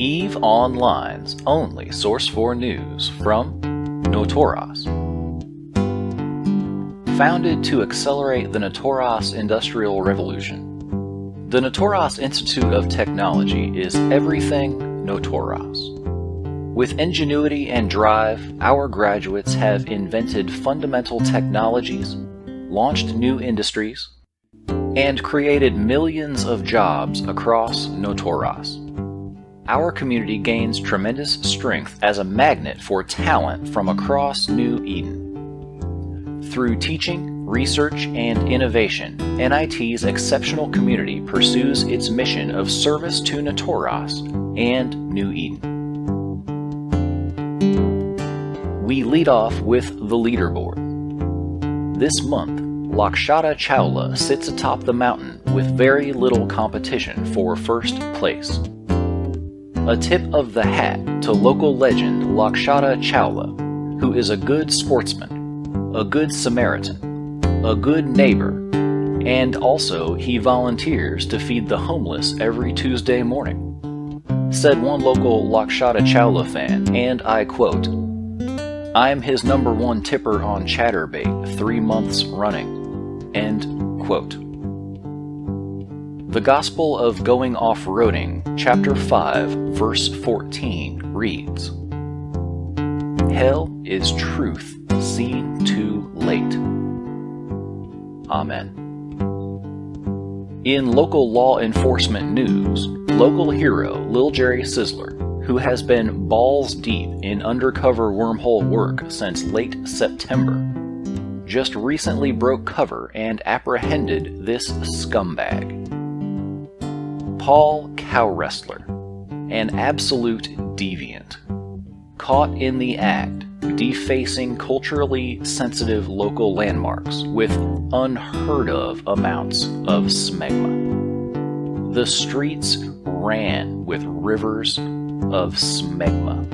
EVE Online's only source for news from Notoros. Founded to accelerate the Notoros Industrial Revolution, the Notoros Institute of Technology is everything Notoros. With ingenuity and drive, our graduates have invented fundamental technologies, launched new industries, and created millions of jobs across Notoros. Our community gains tremendous strength as a magnet for talent from across New Eden. Through teaching, research, and innovation, NIT's exceptional community pursues its mission of service to Notoros and New Eden. We lead off with the leaderboard. This month, Lakshata Chawla sits atop the mountain with very little competition for first place. A tip of the hat to local legend Lakshata Chawla, who is a good sportsman, a good Samaritan, a good neighbor, and also he volunteers to feed the homeless every Tuesday morning. Said one local Lakshata Chawla fan, and I quote, "I'm his #1 tipper on Chatterbait 3 months running." End quote. The Gospel of Going Off-Roading, Chapter 5, Verse 14 reads, "Hell is truth seen too late." Amen. In local law enforcement news, local hero lilJerry Sizzler, who has been balls deep in undercover wormhole work since late September, just recently broke cover and apprehended this scumbag. Paul Cow Wrestler, an absolute deviant, caught in the act defacing culturally sensitive local landmarks with unheard of amounts of smegma. The streets ran with rivers of smegma.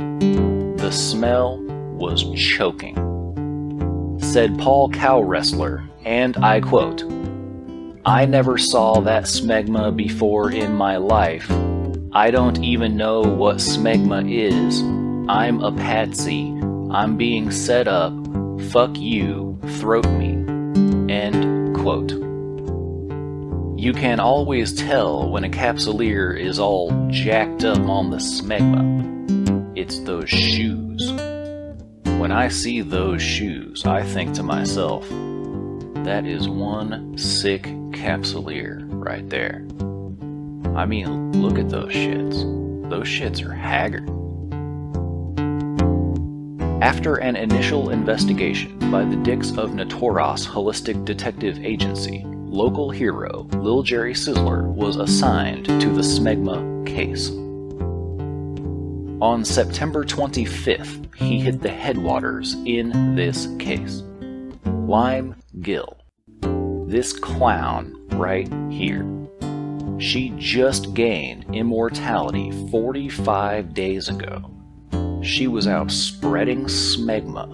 The smell was choking. Said Paul Cow Wrestler, and I quote, "I never saw that smegma before in my life. I don't even know what smegma is. I'm a patsy. I'm being set up. Fuck you. Throat me." End quote. You can always tell when a capsuleer is all jacked up on the smegma. It's those shoes. When I see those shoes, I think to myself, that is one sick capsuleer right there. I mean, look at those shits. Those shits are haggard. After an initial investigation by the Dicks of Notoros Holistic Detective Agency, local hero lilJerry Sizzler was assigned to the Smegma case. On September 25th, he hit the headwaters in this case. Lime Gill. This clown right here. She just gained immortality 45 days ago. She was out spreading smegma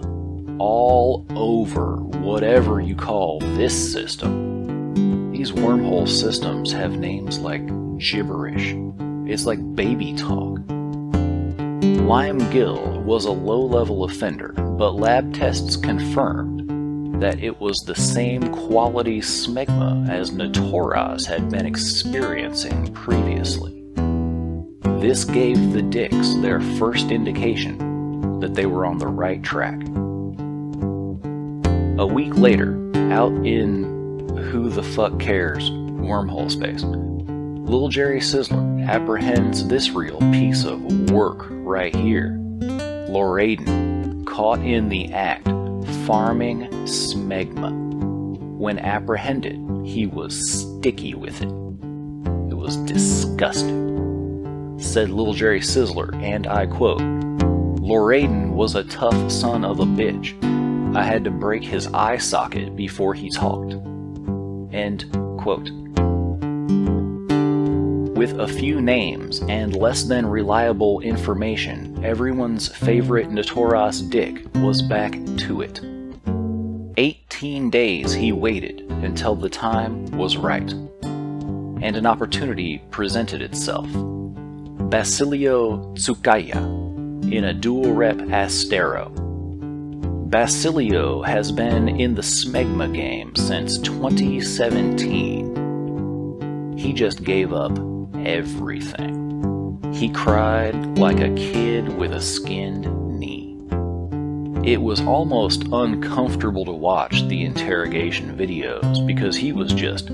all over whatever you call this system. These wormhole systems have names like gibberish. It's like baby talk. Lime Gill was a low-level offender, but lab tests confirmed that it was the same quality smegma as Notoros had been experiencing previously. This gave the Dicks their first indication that they were on the right track. A week later, out in who the fuck cares wormhole space, lilJerry Sizzler apprehends this real piece of work right here. Loraden, caught in the act farming smegma. When apprehended, he was sticky with it. It was disgusting. Said lilJerry Sizzler, and I quote, "Loraden was a tough son of a bitch. I had to break his eye socket before he talked." End quote. With a few names and less than reliable information, everyone's favorite Notoros Dick was back to it. 18 days he waited until the time was right, and an opportunity presented itself. Basilio Tsukaya in a dual rep Astero. Basilio has been in the Smegma game since 2017. He just gave up everything. He cried like a kid with a skinned knee. It was almost uncomfortable to watch the interrogation videos because he was just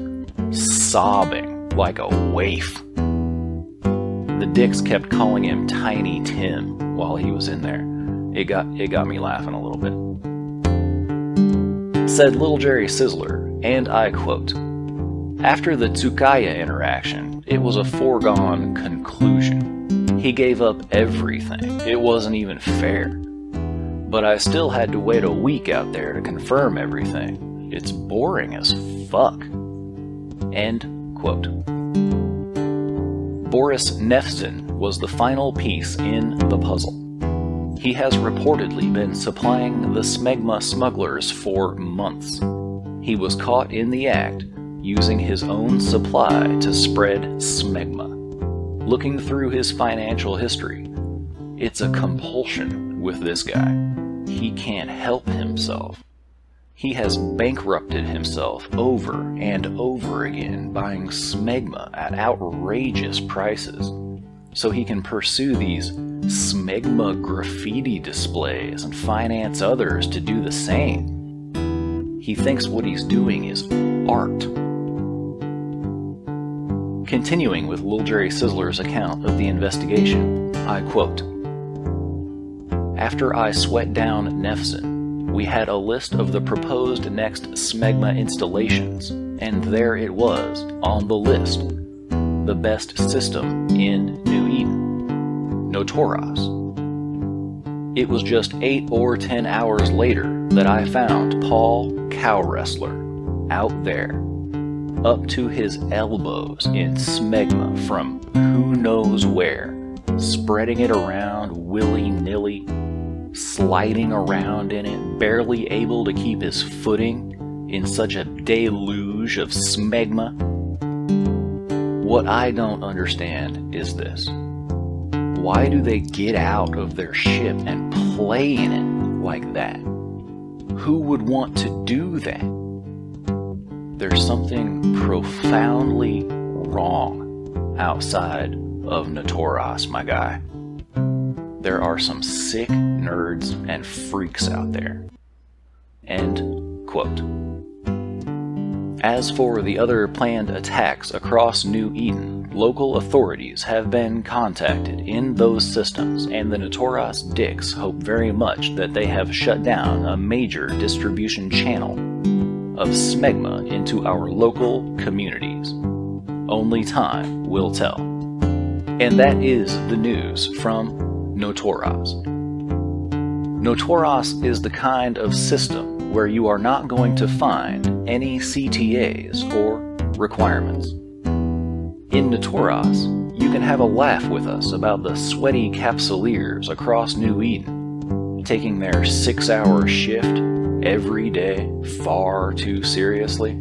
sobbing like a waif. The dicks kept calling him Tiny Tim while he was in there. It got me laughing a little bit. Said lilJerry Sizzler, and I quote, "After the Tsukaya interaction, it was a foregone conclusion. He gave up everything. It wasn't even fair. But I still had to wait a week out there to confirm everything. It's boring as fuck." End quote. Boris Nefzin was the final piece in the puzzle. He has reportedly been supplying the Smegma smugglers for months. He was caught in the act using his own supply to spread Smegma. Looking through his financial history, it's a compulsion with this guy. He can't help himself. He has bankrupted himself over and over again buying Smegma at outrageous prices so he can pursue these Smegma graffiti displays and finance others to do the same. He thinks what he's doing is art. Continuing with lilJerry Sizzler's account of the investigation, I quote, "After I sweat down Nefzin, we had a list of the proposed next Smegma installations, and there it was on the list. The best system in New Eden, Notoras. It was just 8 or 10 hours later that I found Paul Cow Wrestler out there, up to his elbows in Smegma from who knows where, spreading it around willy-nilly, sliding around in it, barely able to keep his footing in such a deluge of Smegma. What I don't understand is this. Why do they get out of their ship and play in it like that? Who would want to do that? There's something profoundly wrong outside of Notoras, my guy. There are some sick nerds and freaks out there." End quote. As for the other planned attacks across New Eden, local authorities have been contacted in those systems, and the Notoras dicks hope very much that they have shut down a major distribution channel of Smegma into our local communities. Only time will tell. And that is the news from Notoras. Notoras is the kind of system where you are not going to find any CTAs or requirements. In Notoras, you can have a laugh with us about the sweaty capsuleers across New Eden, taking their 6-hour shift every day far too seriously.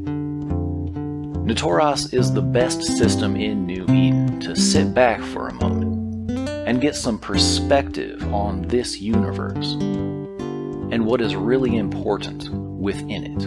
Notoras is the best system in New Eden to sit back for a moment and get some perspective on this universe and what is really important within it.